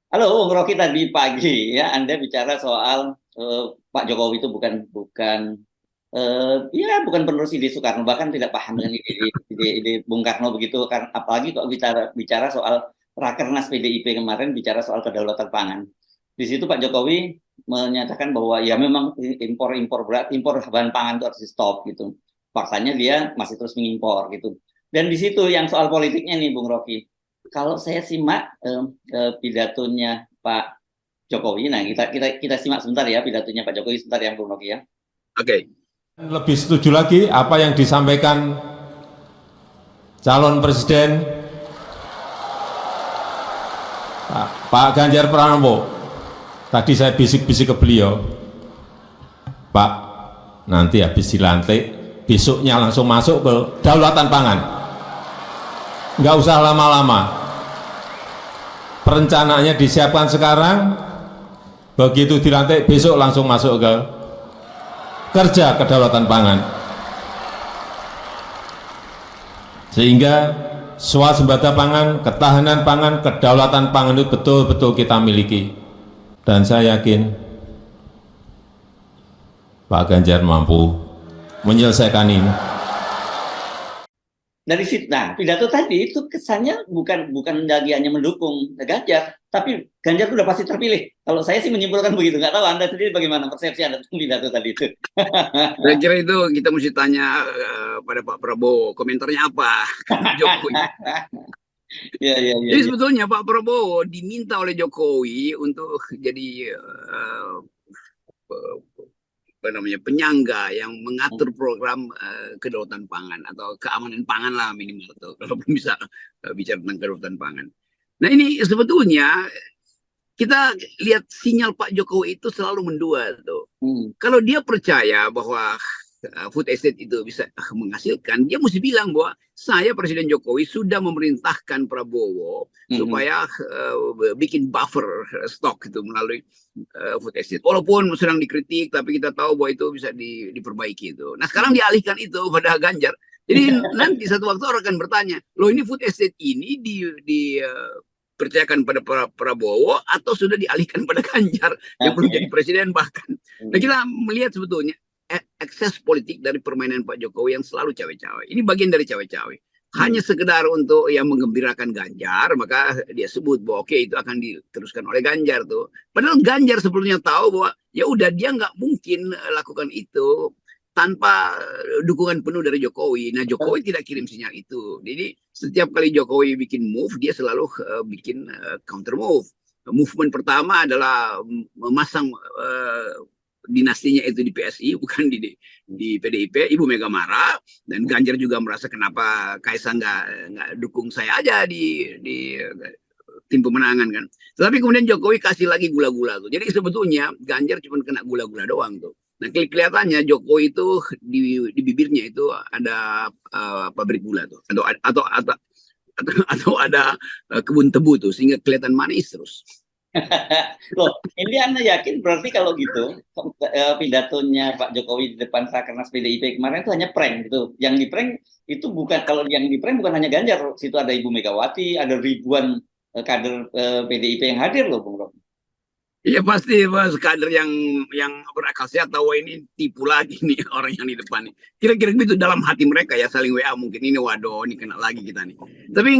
Halo, Bung Rocky, tadi pagi ya Anda bicara soal Pak Jokowi itu bukan bukan penerus ide Soekarno, bahkan tidak paham dengan ide Bung Karno begitu kan, apalagi kok bicara bicara soal Rakernas PDIP kemarin bicara soal kedaulatan pangan. Di situ Pak Jokowi menyatakan bahwa ya memang impor berat, impor bahan pangan itu harus di stop gitu. Faktanya dia masih terus mengimpor gitu. Dan di situ yang soal politiknya nih Bung Rocky. Kalau saya simak pidatonya Pak Jokowi, nah kita simak sebentar ya pidatonya Pak Jokowi sebentar ya Bung Rocky ya. Oke. Lebih setuju lagi apa yang disampaikan calon presiden Pak Ganjar Pranowo. Tadi saya bisik-bisik ke beliau, Pak, nanti habis dilantik, besoknya langsung masuk ke daulatan pangan. Nggak usah lama-lama. Perencanaannya disiapkan sekarang, begitu dilantik besok langsung masuk ke kerja kedaulatan pangan. Sehingga swasembada pangan, ketahanan pangan, kedaulatan pangan itu betul-betul kita miliki. Dan saya yakin Pak Ganjar mampu menyelesaikan ini. Dari situ, nah pidato tadi itu kesannya bukan lagi hanya mendukung Ganjar, tapi Ganjar sudah pasti terpilih. Kalau saya sih menyimpulkan begitu, nggak tahu Anda sendiri bagaimana persepsi Anda tentang pidato tadi itu. Saya kira itu kita mesti tanya pada Pak Prabowo, komentarnya apa ke Jokowi. Ya, ya, ya, Jadi ya. sebetulnya Pak Prabowo diminta oleh Jokowi untuk jadi apa namanya penyangga yang mengatur program kedaulatan pangan atau keamanan pangan lah minimal tuh kalau belum bisa bicara tentang kedaulatan pangan. Nah ini sebetulnya kita lihat sinyal Pak Jokowi itu selalu mendua tuh. Hmm. Kalau dia percaya bahwa food estate itu bisa menghasilkan, dia mesti bilang bahwa saya Presiden Jokowi sudah memerintahkan Prabowo supaya bikin buffer stok itu melalui food estate. Walaupun sedang dikritik, tapi kita tahu bahwa itu bisa diperbaiki itu. Nah sekarang dialihkan itu pada Ganjar. Jadi nanti satu waktu orang akan bertanya, loh ini food estate ini percayakan pada Prabowo atau sudah dialihkan pada Ganjar yang belum jadi presiden bahkan. Nah kita melihat sebetulnya ekses politik dari permainan Pak Jokowi yang selalu cawe-cawe. Ini bagian dari cawe-cawe. Hanya sekedar untuk yang menggembirakan Ganjar, maka dia sebut bahwa oke itu akan diteruskan oleh Ganjar tuh. Padahal Ganjar sebelumnya tahu bahwa ya udah dia nggak mungkin lakukan itu tanpa dukungan penuh dari Jokowi. Nah Jokowi tidak kirim sinyal itu. Jadi setiap kali Jokowi bikin move, dia selalu bikin counter move. Movement pertama adalah memasang dinastinya itu di PSI bukan di PDIP. Ibu Mega marah dan Ganjar juga merasa kenapa Kaisang nggak dukung saya aja di tim pemenangan kan. Tetapi kemudian Jokowi kasih lagi gula-gula tuh. Jadi sebetulnya Ganjar cuma kena gula-gula doang tuh. Nah kelihatannya Jokowi itu di bibirnya itu ada pabrik gula tuh atau ada kebun tebu tuh sehingga kelihatan manis terus. Loh, ini Anda yakin berarti kalau gitu pidatonya Pak Jokowi di depan Rakernas PDIP kemarin itu hanya prank gitu. Yang di prank itu bukan, kalau yang di prank bukan hanya Ganjar, situ ada Ibu Megawati, ada ribuan kader PDIP yang hadir loh, Bung Rocky. Iya pasti mas kader yang berakal sehat tahu ini tipu lagi nih orang yang di depan nih. Kira-kira gitu dalam hati mereka ya saling WA mungkin ini waduh ini kena lagi kita nih. Tapi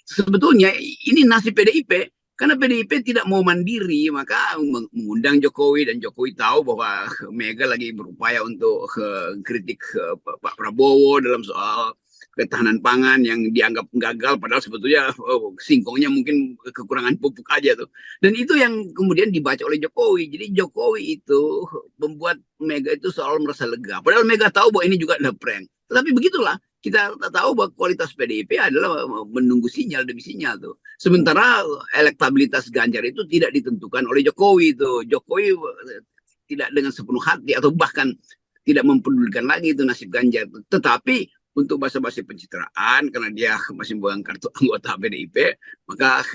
sebetulnya ini nasib PDIP karena PDIP tidak mau mandiri maka mengundang Jokowi dan Jokowi tahu bahwa Mega lagi berupaya untuk kritik Pak Prabowo dalam soal ketahanan pangan yang dianggap gagal padahal sebetulnya singkongnya mungkin kekurangan pupuk aja tuh. Dan itu yang kemudian dibaca oleh Jokowi. Jadi Jokowi itu membuat Mega itu seolah merasa lega. Padahal Mega tahu bahwa ini juga adalah prank. Tetapi begitulah kita tahu bahwa kualitas PDIP adalah menunggu sinyal demi sinyal tuh. Sementara elektabilitas Ganjar itu tidak ditentukan oleh Jokowi itu. Jokowi tidak dengan sepenuh hati atau bahkan tidak mempedulikan lagi itu nasib Ganjar. Tetapi untuk basa-basi pencitraan karena dia masih memegang kartu anggota PDIP maka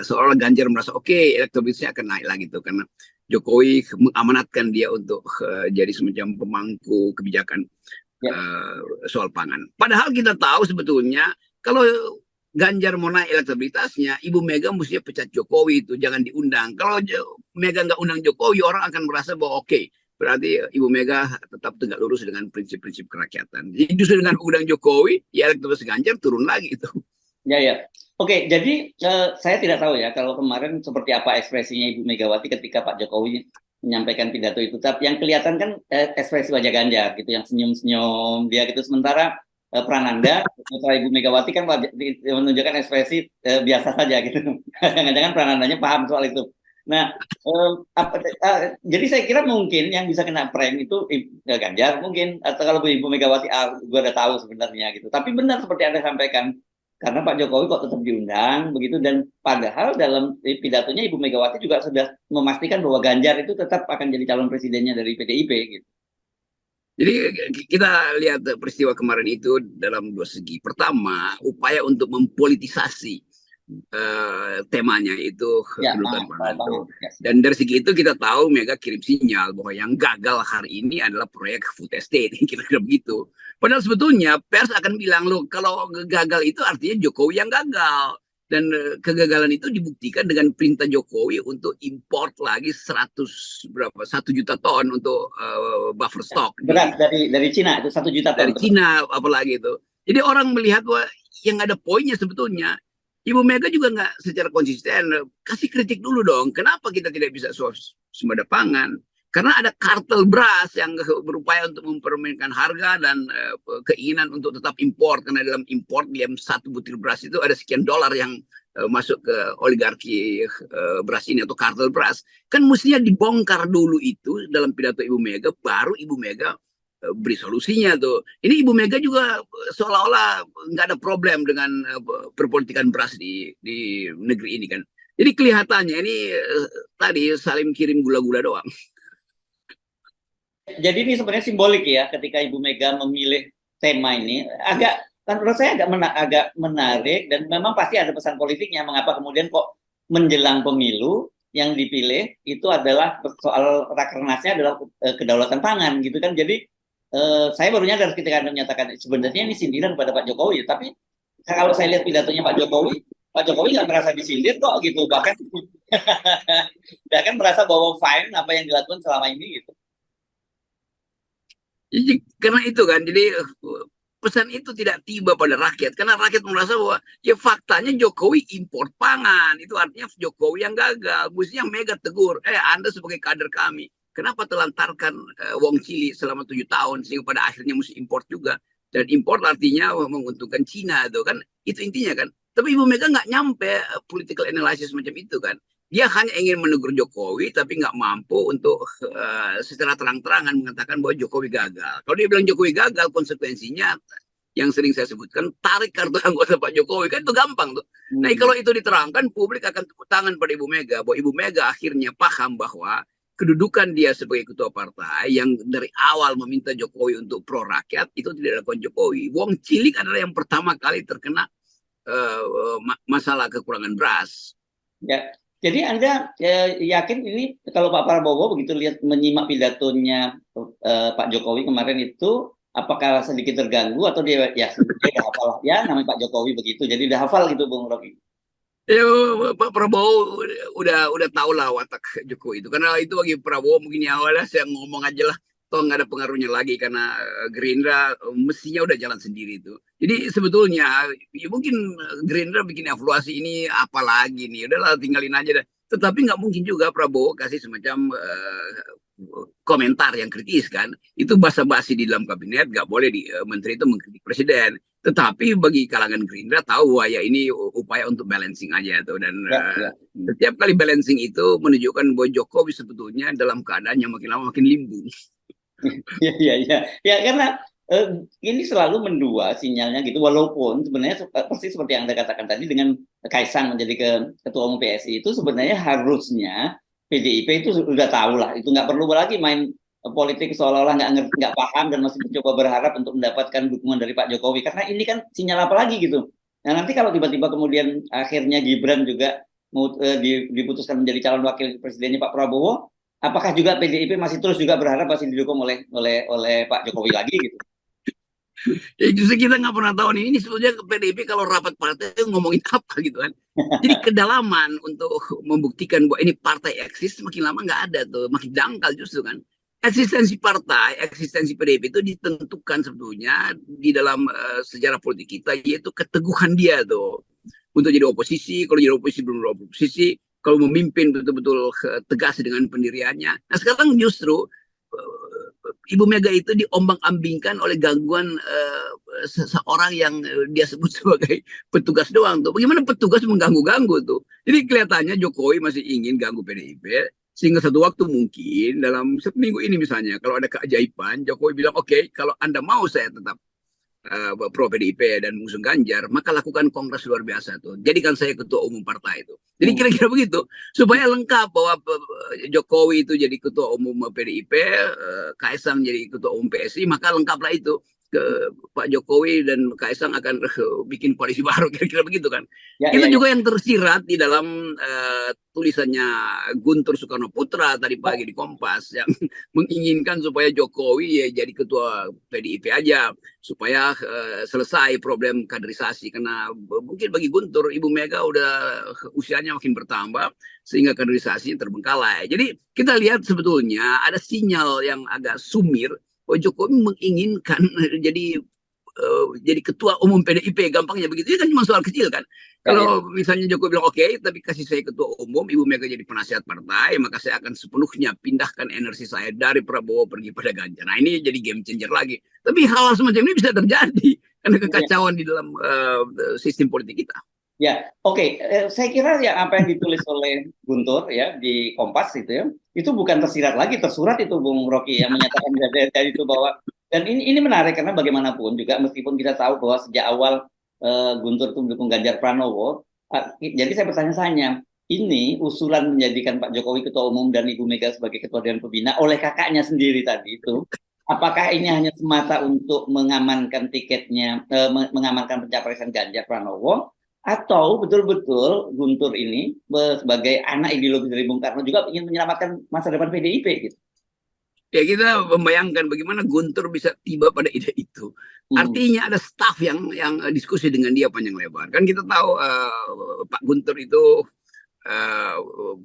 seolah Ganjar merasa oke elektabilitasnya akan naik lagi tuh karena Jokowi mengamanatkan dia untuk jadi semacam pemangku kebijakan soal pangan. Padahal kita tahu sebetulnya kalau Ganjar mau naik elektabilitasnya, Ibu Mega mestinya pecat Jokowi itu, jangan diundang. Kalau Mega nggak undang Jokowi, orang akan merasa bahwa oke, berarti Ibu Mega tetap tegak lurus dengan prinsip-prinsip kerakyatan. Jadi justru dengan undang Jokowi, ya elektabilitas Ganjar turun lagi itu. Ya, ya. Oke, jadi saya tidak tahu ya kalau kemarin seperti apa ekspresinya Ibu Megawati ketika Pak Jokowi menyampaikan pidato itu. Tapi yang kelihatan kan ekspresi wajah Ganjar gitu, yang senyum-senyum dia gitu. Sementara Prananda, putra Ibu Megawati kan menunjukkan ekspresi biasa saja gitu. Jangan-jangan Pranandanya paham soal itu. Nah, jadi saya kira mungkin yang bisa kena prank itu Ganjar mungkin, atau kalau Ibu Megawati, gue udah tahu sebenarnya gitu. Tapi benar seperti Anda sampaikan, karena Pak Jokowi kok tetap diundang begitu, dan padahal dalam pidatonya Ibu Megawati juga sudah memastikan bahwa Ganjar itu tetap akan jadi calon presidennya dari PDIP gitu. Jadi kita lihat peristiwa kemarin itu dalam dua segi. Pertama, upaya untuk mempolitisasi temanya itu kedudukan Prabowo. Dan dari segi itu kita tahu Mega kirim sinyal bahwa yang gagal hari ini adalah proyek food estate, kira-kira begitu. Padahal sebetulnya pers akan bilang, loh kalau gagal itu artinya Jokowi yang gagal. Dan kegagalan itu dibuktikan dengan perintah Jokowi untuk import lagi 1 juta ton untuk buffer stock. Beras dari Cina itu 1 juta ton. Dari Cina apalagi itu. Jadi orang melihat bahwa yang ada poinnya sebetulnya. Ibu Mega juga nggak secara konsisten kasih kritik dulu dong. Kenapa kita tidak bisa swasembada pangan? Karena ada kartel beras yang berupaya untuk mempermainkan harga dan keinginan untuk tetap impor. Karena dalam impor, dalam 1 butir beras itu ada sekian dolar yang masuk ke oligarki beras ini atau kartel beras. Kan mestinya dibongkar dulu itu dalam pidato Ibu Mega, baru Ibu Mega beri solusinya tuh. Ini Ibu Mega juga seolah-olah nggak ada problem dengan perpolitikan beras di negeri ini kan. Jadi kelihatannya ini tadi saling kirim gula-gula doang. Jadi ini sebenarnya simbolik ya, ketika Ibu Mega memilih tema ini, menurut saya agak menarik, dan memang pasti ada pesan politiknya. Mengapa kemudian kok menjelang pemilu yang dipilih itu adalah soal rakernasnya adalah kedaulatan pangan gitu kan. Jadi saya baru nyadar ketika Anda menyatakan sebenarnya ini sindiran pada Pak Jokowi, tapi kalau saya lihat pidatonya Pak Jokowi nggak merasa disindir kok gitu, bahkan merasa bahwa fine apa yang dilakukan selama ini gitu. Karena itu kan, jadi pesan itu tidak tiba pada rakyat, karena rakyat merasa bahwa ya faktanya Jokowi impor pangan, itu artinya Jokowi yang gagal. Mestinya Mega tegur, Anda sebagai kader kami, kenapa telantarkan wong Cili selama 7 tahun sehingga pada akhirnya mesti impor juga. Dan impor artinya menguntungkan Cina itu kan, itu intinya kan. Tapi Ibu Mega nggak nyampe political analysis macam itu kan. Dia hanya ingin menegur Jokowi, tapi nggak mampu untuk secara terang-terangan mengatakan bahwa Jokowi gagal. Kalau dia bilang Jokowi gagal, konsekuensinya yang sering saya sebutkan, tarik kartu anggota Pak Jokowi, kan itu gampang tuh. Nah, kalau itu diterangkan, publik akan tepuk tangan pada Ibu Mega, bahwa Ibu Mega akhirnya paham bahwa kedudukan dia sebagai ketua partai yang dari awal meminta Jokowi untuk pro rakyat, itu tidak dilakukan Jokowi. Wong Cilik adalah yang pertama kali terkena masalah kekurangan beras. Ya. Jadi Anda yakin ini kalau Pak Prabowo begitu menyimak pidatonya Pak Jokowi kemarin itu, apakah sedikit terganggu atau dia udah hafal ya namanya Pak Jokowi begitu, jadi udah hafal gitu Bung Rocky? Ya, Pak Prabowo udah tahu lah watak Jokowi itu, karena itu bagi Prabowo mungkin ya awalnya saya ngomong aja lah, toh nggak ada pengaruhnya lagi karena Gerindra mestinya udah jalan sendiri itu. Jadi sebetulnya ya mungkin Gerindra bikin evaluasi ini apa lagi nih, udahlah tinggalin aja deh. Tetapi nggak mungkin juga Prabowo kasih semacam komentar yang kritis kan. Itu basa-basi di dalam kabinet, nggak boleh menteri itu mengkritik presiden. Tetapi bagi kalangan Gerindra tahu bahwa ya ini upaya untuk balancing aja tuh, dan setiap kali balancing itu menunjukkan bahwa Jokowi sebetulnya dalam keadaan yang makin lama makin limbung. Ya karena ini selalu mendua sinyalnya gitu, walaupun sebenarnya persis seperti yang Anda katakan tadi, dengan Kaisang menjadi ketua umum PSI itu sebenarnya harusnya PDIP itu sudah tahu lah, itu nggak perlu lagi main politik seolah-olah nggak paham dan masih mencoba berharap untuk mendapatkan dukungan dari Pak Jokowi, karena ini kan sinyal apa lagi gitu. Nah nanti kalau tiba-tiba kemudian akhirnya Gibran juga diputuskan menjadi calon wakil presidennya Pak Prabowo, apakah juga PDIP masih terus juga berharap masih didukung oleh Pak Jokowi lagi gitu? Ya, justru kita nggak pernah tahu nih, ini sebetulnya PDIP kalau rapat partai itu ngomongin apa gitu kan. Jadi kedalaman untuk membuktikan bahwa ini partai eksis makin lama nggak ada tuh, makin dangkal justru kan. Eksistensi partai, eksistensi PDIP itu ditentukan sebetulnya di dalam sejarah politik kita, yaitu keteguhan dia tuh untuk jadi oposisi. Kalau jadi oposisi belum oposisi, kalau memimpin betul-betul tegas dengan pendiriannya. Nah sekarang justru Ibu Mega itu diombang-ambingkan oleh gangguan seseorang yang dia sebut sebagai petugas doang tuh. Bagaimana petugas mengganggu-ganggu tuh? Jadi kelihatannya Jokowi masih ingin ganggu PDIP, sehingga satu waktu mungkin dalam seminggu ini misalnya, kalau ada keajaiban, Jokowi bilang, oke, kalau Anda mau saya tetap pro PDIP dan mengusung Ganjar, maka lakukan kongres luar biasa tuh. Jadikan saya ketua umum partai itu. Jadi kira-kira begitu. Supaya lengkap bahwa Jokowi itu jadi ketua umum PDIP, Kaisang jadi ketua umum PSI, maka lengkaplah itu. Pak Jokowi dan Kaisang akan bikin koalisi baru, kira-kira begitu kan. Ya, Itu ya, juga ya. yang tersirat di dalam tulisannya Guntur Soekarno Putra tadi pagi di Kompas, yang menginginkan supaya Jokowi ya jadi ketua PDIP aja, supaya selesai problem kaderisasi. Karena mungkin bagi Guntur, Ibu Mega udah usianya makin bertambah, sehingga kaderisasi terbengkalai. Jadi kita lihat sebetulnya ada sinyal yang agak sumir bahwa Jokowi menginginkan jadi ketua umum PDIP, gampangnya begitu. Itu kan cuma soal kecil kan. Ya, ya. Kalau misalnya Jokowi bilang oke, tapi kasih saya ketua umum, Ibu Mega jadi penasihat partai, maka saya akan sepenuhnya pindahkan energi saya dari Prabowo pergi pada Ganjar. Nah ini jadi game changer lagi. Tapi hal semacam ini bisa terjadi karena kekacauan di dalam sistem politik kita. Ya, oke. Saya kira ya apa yang ditulis oleh Guntur ya di Kompas itu bukan tersirat lagi, tersurat itu Bung Rocky yang menyatakan dari itu bahwa, dan ini menarik karena bagaimanapun juga meskipun kita tahu bahwa sejak awal Guntur itu mendukung Ganjar Pranowo, jadi saya bertanya-tanya, ini usulan menjadikan Pak Jokowi ketua umum dan Ibu Mega sebagai ketua dewan pembina oleh kakaknya sendiri tadi itu, apakah ini hanya semata untuk mengamankan tiketnya, mengamankan pencapresan Ganjar Pranowo, atau betul-betul Guntur ini sebagai anak ideologi dari Bung Karno juga ingin menyelamatkan masa depan PDIP gitu. Ya kita membayangkan bagaimana Guntur bisa tiba pada ide itu. Artinya ada staf yang diskusi dengan dia panjang lebar. Kan kita tahu Pak Guntur itu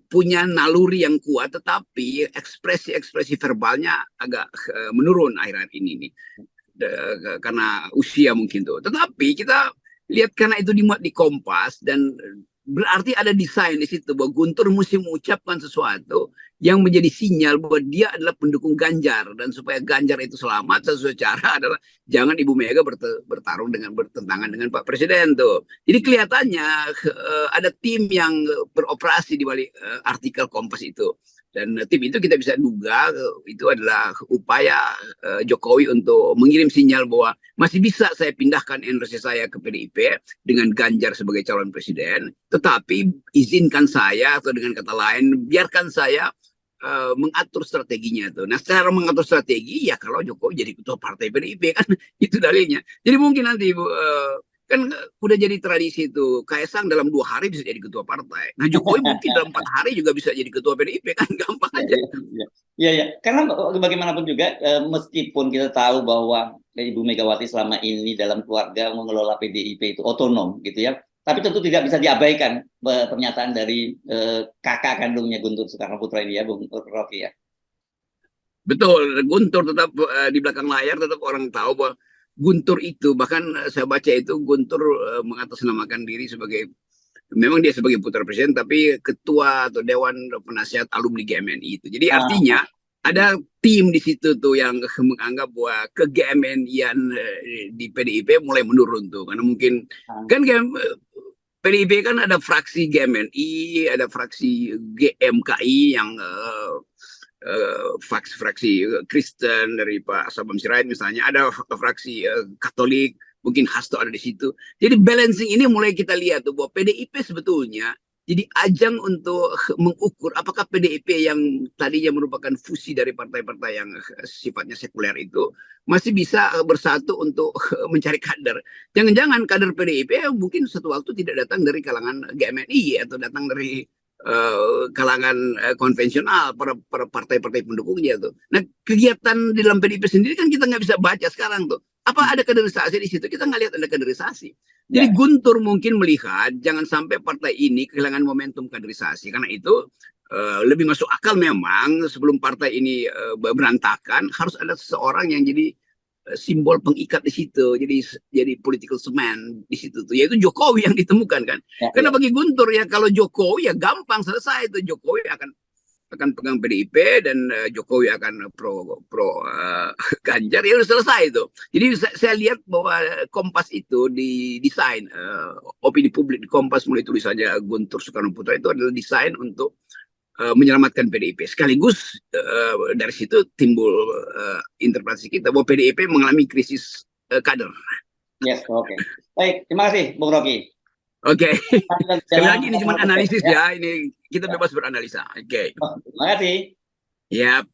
punya naluri yang kuat, tetapi ekspresi verbalnya agak menurun akhir-akhir ini nih. Karena usia mungkin tuh. Tetapi kita lihat karena itu dimuat di Kompas, dan berarti ada desain di situ bahwa Guntur mesti mengucapkan sesuatu yang menjadi sinyal bahwa dia adalah pendukung Ganjar, dan supaya Ganjar itu selamat sesuatu cara adalah jangan Ibu Mega bertarung dengan bertentangan dengan Pak Presiden tuh. Jadi kelihatannya ada tim yang beroperasi di balik artikel Kompas itu. Dan tim itu kita bisa duga itu adalah upaya Jokowi untuk mengirim sinyal bahwa masih bisa saya pindahkan energi saya ke PDIP dengan Ganjar sebagai calon presiden, tetapi izinkan saya, atau dengan kata lain, biarkan saya mengatur strateginya tuh. Nah, secara mengatur strategi ya kalau Jokowi jadi ketua partai PDIP kan itu dalilnya. Jadi mungkin nanti kan udah jadi tradisi itu, Kaisang dalam 2 hari bisa jadi ketua partai. Nah Jokowi mungkin dalam 4 hari juga bisa jadi ketua PDIP, kan gampang aja. Iya, ya. Karena bagaimanapun juga meskipun kita tahu bahwa Ibu Megawati selama ini dalam keluarga mengelola PDIP itu otonom gitu ya, tapi tentu tidak bisa diabaikan pernyataan dari kakak kandungnya Guntur Soekarno Putra ini ya, Bung Rocky ya. Betul, Guntur tetap di belakang layar, tetap orang tahu bahwa Guntur itu, bahkan saya baca itu Guntur mengatasnamakan diri sebagai, memang dia sebagai putra presiden, tapi ketua atau dewan penasihat alumni GMNI itu. Jadi artinya ada tim di situ tuh yang menganggap bahwa ke GMNI-an di PDIP mulai menurun tuh, karena mungkin kan PDIP kan ada fraksi GMNI, ada fraksi GMKI yang fraksi Kristen dari Pak Sabam Sirait misalnya, ada fraksi Katolik, mungkin Hasto ada di situ. Jadi balancing ini mulai kita lihat tuh bahwa PDIP sebetulnya jadi ajang untuk mengukur apakah PDIP yang tadinya merupakan fusi dari partai-partai yang sifatnya sekuler itu masih bisa bersatu untuk mencari kader. Jangan-jangan kader PDIP mungkin suatu waktu tidak datang dari kalangan GMNI atau datang dari kalangan konvensional, para partai-partai pendukungnya tuh. Nah kegiatan di dalam PDIP sendiri kan kita nggak bisa baca sekarang tuh. Apa ada kaderisasi di situ? Kita nggak lihat ada kaderisasi. Jadi Guntur mungkin melihat jangan sampai partai ini kehilangan momentum kaderisasi. Karena itu lebih masuk akal memang sebelum partai ini berantakan harus ada seseorang yang jadi simbol pengikat di situ, jadi political cement di situ tuh, yaitu Jokowi yang ditemukan kan. Karena bagi Guntur ya kalau Jokowi ya gampang selesai itu, Jokowi akan pegang PDIP dan Jokowi akan pro Ganjar, ya udah selesai itu. Jadi saya lihat bahwa Kompas itu didesain, opini publik di Kompas mulai tulisannya Guntur Soekarno Putra itu adalah desain untuk menyelamatkan PDIP. Sekaligus dari situ timbul interpretasi kita bahwa PDIP mengalami krisis kader. Yes, oke. Baik, terima kasih Bung Rocky. Oke. Sekali lagi ini cuma analisis ya. Ini kita bebas beranalisa. Oke. Terima kasih. Yap.